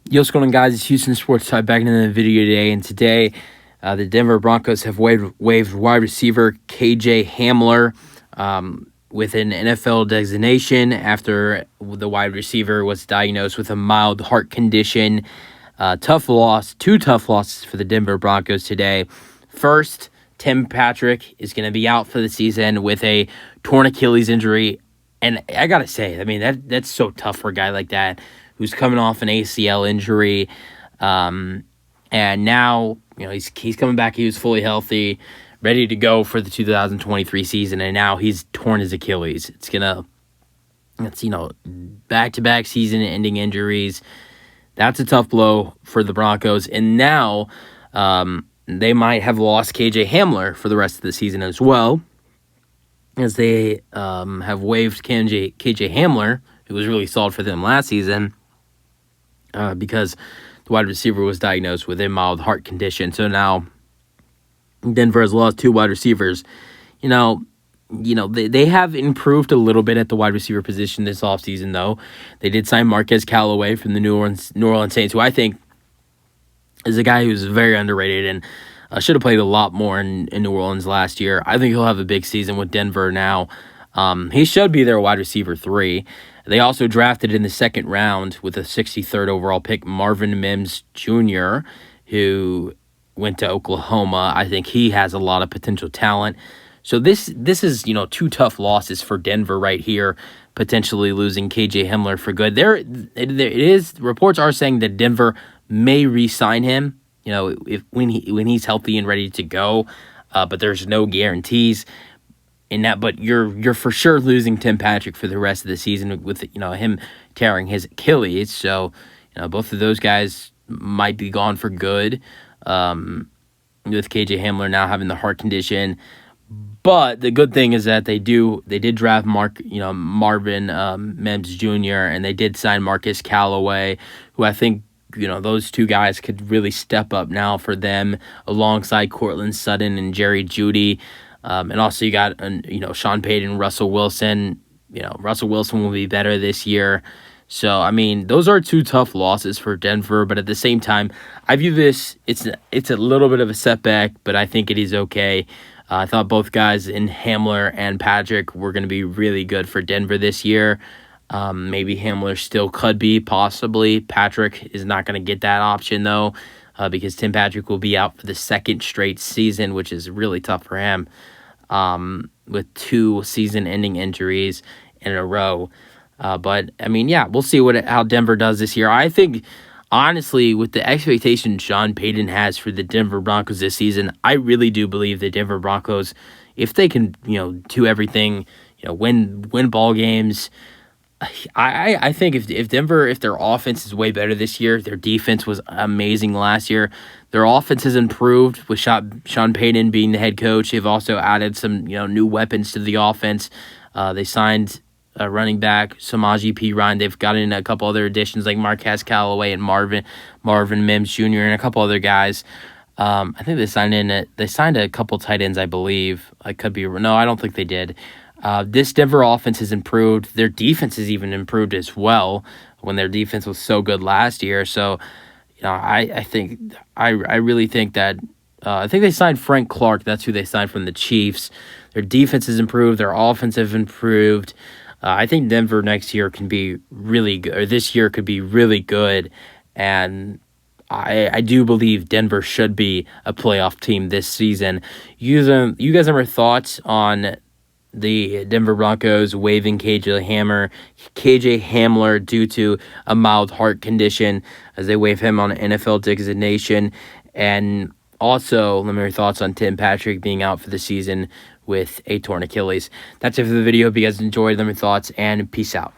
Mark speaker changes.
Speaker 1: Yo, what's going on, guys? It's Houston Sports Talk back in the video today, and today the Denver Broncos have waived wide receiver KJ Hamler with an NFL designation after the wide receiver was diagnosed with a mild heart condition. Tough loss, two tough losses for the Denver Broncos today. First, Tim Patrick is going to be out for the season with a torn Achilles injury, and I gotta say, I mean that's so tough for a guy like that who's coming off an ACL injury, and now he's coming back. He was fully healthy, ready to go for the 2023 season, and now he's torn his Achilles. It's back-to-back season-ending injuries. That's a tough blow for the Broncos, and now they might have lost KJ Hamler for the rest of the season as well, as they have waived KJ Hamler, who was really solid for them last season, because the wide receiver was diagnosed with a mild heart condition. So now Denver has lost two wide receivers. They have improved a little bit at the wide receiver position this offseason, though. They did sign Marquez Callaway from the New Orleans Saints, who I think is a guy who's very underrated and should have played a lot more in New Orleans last year. I think he'll have a big season with Denver now. He should be their wide receiver 3. They also drafted in the second round with a 63rd overall pick, Marvin Mims Jr., who went to Oklahoma. I think he has a lot of potential talent. So this is, two tough losses for Denver right here, potentially losing KJ Hamler for good. Reports are saying that Denver may re-sign him, when he's healthy and ready to go, but there's no guarantees in that. But you're for sure losing Tim Patrick for the rest of the season with him tearing his Achilles. So both of those guys might be gone for good, with KJ Hamler now having the heart condition. But the good thing is that they did draft Marvin Mims Jr., and they did sign Marquez Callaway, who I think those two guys could really step up now for them, alongside Courtland Sutton and Jerry Jeudy. And also you got Sean Payton, Russell Wilson. Russell Wilson will be better this year. So I mean, those are two tough losses for Denver, but at the same time, I view this, it's a little bit of a setback, but I think it is okay. I thought both guys in Hamler and Patrick were going to be really good for Denver this year. Maybe Hamler still could be, possibly. Patrick is not going to get that option, though, because Tim Patrick will be out for the second straight season, which is really tough for him, with 2 season-ending injuries in a row. But, I mean, yeah, we'll see how Denver does this year. I think, honestly, with the expectation Sean Payton has for the Denver Broncos this season, I really do believe the Denver Broncos, if they can, do everything, win ball games. I think if their offense is way better this year, their defense was amazing last year. Their offense has improved with Sean Payton being the head coach. They've also added some new weapons to the offense. They signed a running back, Samaje Perine. They've got in a couple other additions like Marquez Callaway and Marvin Mims Jr. and a couple other guys. I think they signed a couple tight ends, I believe. I don't think they did. This Denver offense has improved. Their defense has even improved as well, when their defense was so good last year. So, I really think that I think they signed Frank Clark. That's who they signed from the Chiefs. Their defense has improved. Their offense have improved. I think Denver next year can be really good, or this year could be really good, and I do believe Denver should be a playoff team this season. You guys have your thoughts on the Denver Broncos waiving KJ Hamler due to a mild heart condition, as they waive him on an NFL designation? And also, let me know your thoughts on Tim Patrick being out for the season with a torn Achilles. That's it for the video. Hope you guys enjoyed. Let me know your thoughts, and peace out.